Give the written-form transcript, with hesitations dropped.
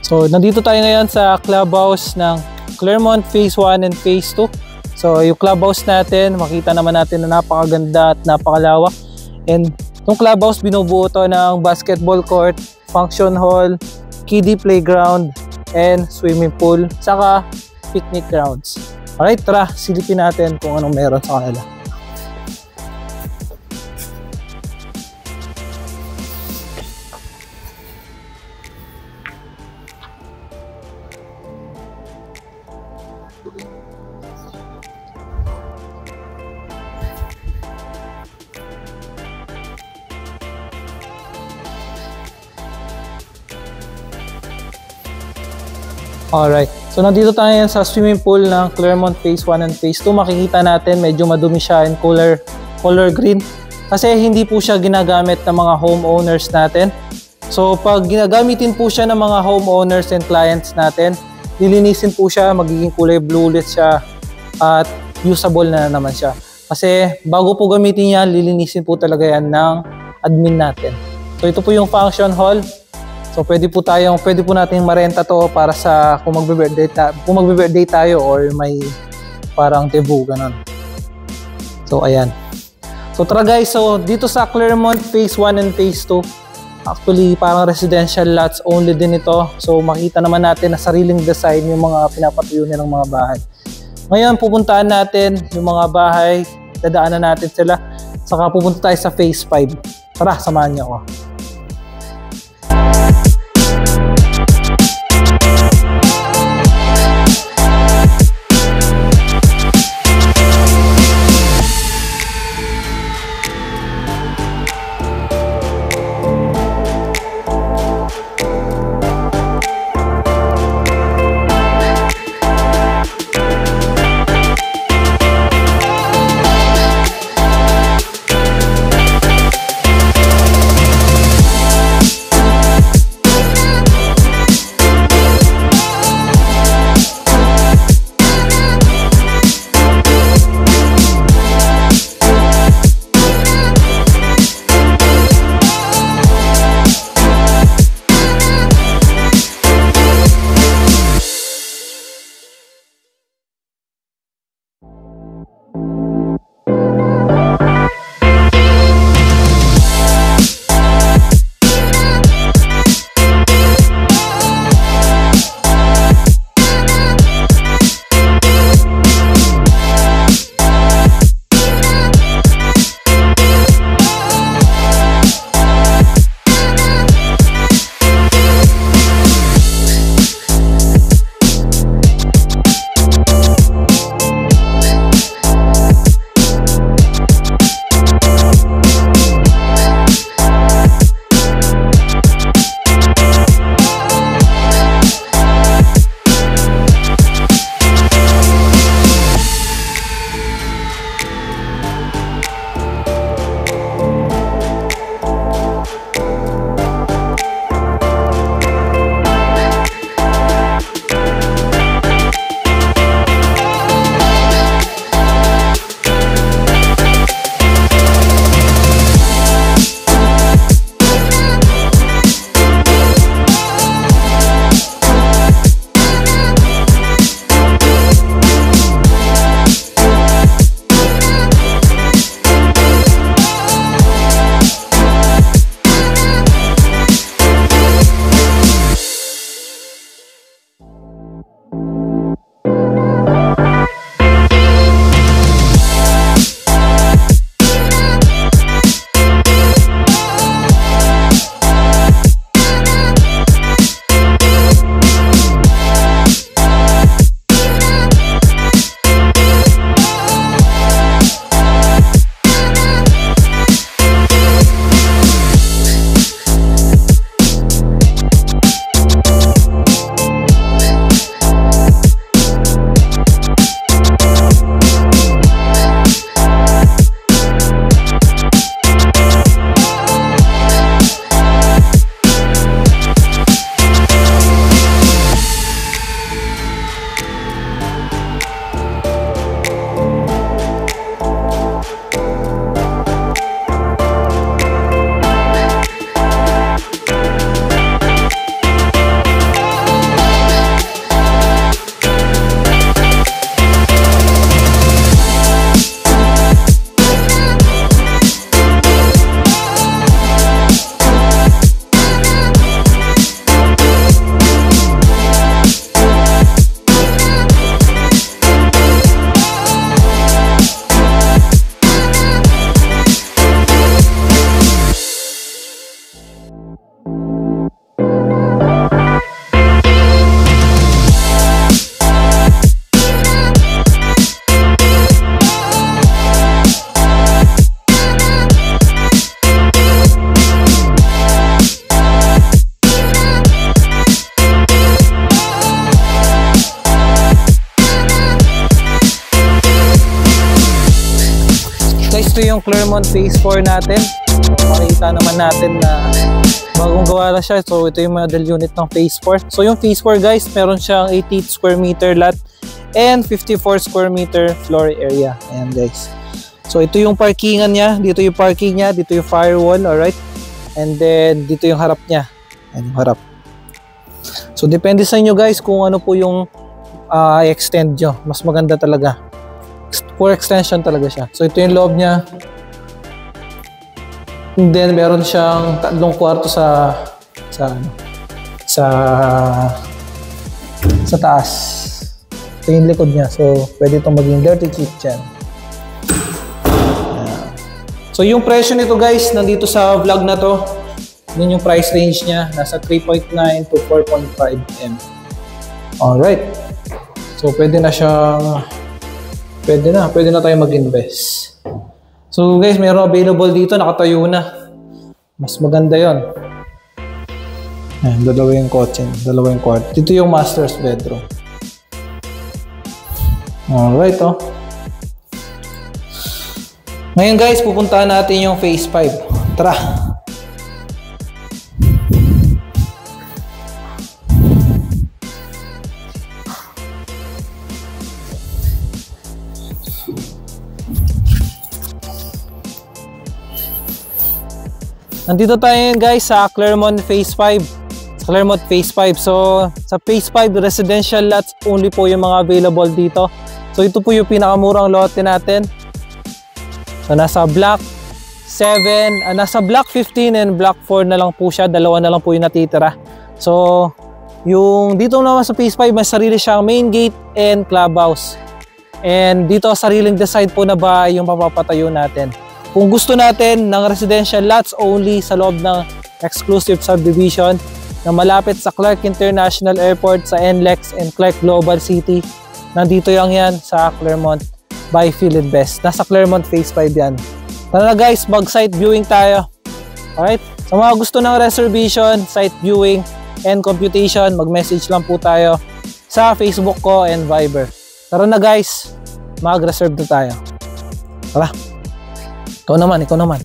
So, nandito tayo ngayon sa clubhouse ng Clermont Phase 1 and Phase 2. So, yung clubhouse natin, makita naman natin na napakaganda at napakalawak. And itong clubhouse, binubuo to ng basketball court, function hall, kiddie playground, and swimming pool, saka picnic grounds. Alright, tara, silipin natin kung anong meron sa kanila. Alright, so nandito tayo sa swimming pool ng Clermont Phase 1 and Phase 2. Makikita natin medyo madumi siya in color green kasi hindi po siya ginagamit ng mga homeowners natin. So pag ginagamitin po siya ng mga homeowners and clients natin, lilinisin po siya, magiging kulay blue ulit siya at usable na naman siya. Kasi bago po gamitin yan, lilinisin po talaga yan ng admin natin. So ito po yung function hall. So pwede po nating marenta to para sa kung magbe-birthday tayo or may parang debut ganun. So ayan. So tara guys, so dito sa Clermont Phase 1 and Phase 2, actually parang residential lots only din ito. So makita naman natin na sariling design yung mga pinapatuyo nilang mga bahay. Ngayon pupuntahan natin yung mga bahay, dadaanan natin sila. Saka pupunta tayo sa Phase 5. Tara, samahan niyo ako. yung Clermont Phase 4 natin. So, makikita naman natin na bagong gawa na siya. So ito yung model unit ng Phase 4. So yung Phase 4 guys, meron siyang 88 square meter lot and 54 square meter floor area. Ayan guys. So ito yung parkingan niya, dito yung parking niya, dito yung firewall, alright? And then dito yung harap niya. Ayan yung harap. So depende sa inyo guys kung ano po yung extend nyo. Mas maganda talaga. For extension talaga siya. So ito yung loob niya. And then meron siyang 3 kwarto sa taas. Ito yung likod niya. So pwede itong maging dirty kitchen. So yung presyo nito guys, nandito sa vlog na to. Yun yung price range niya. Nasa 3.9 to 4.5 M. Alright. So pwede na tayo mag-invest. So guys, mayroon available dito, nakatayo na. Mas maganda yon. Ayan, dalawa yung kwarto. Dito yung master's bedroom. Alright, oh. Ngayon guys, pupuntahan natin yung Phase 5. Tara! Nandito tayo guys sa Clermont Phase 5. Sa Clermont Phase 5. So, sa Phase 5, residential lots only po yung mga available dito. So, ito po yung pinakamurang lote natin. So, nasa block 7, nasa block 15 and block 4 na lang po siya. Dalawa na lang po yung natitira. So, yung dito naman sa Phase 5, may sarili siyang main gate and clubhouse. And dito, sariling design po na bahay yung papapatayo natin. Kung gusto natin ng residential lots only sa loob ng exclusive subdivision na malapit sa Clark International Airport, sa NLEX and Clark Global City, nandito yan sa Clermont by Philinvest. Nasa Clermont Phase 5 yan. Tara na guys, mag-site viewing tayo. Alright? Sa mga gusto ng reservation, site viewing, and computation, mag-message lang po tayo sa Facebook ko and Viber. Tara na guys, mag-reserve na tayo. Tara! Ikaw naman.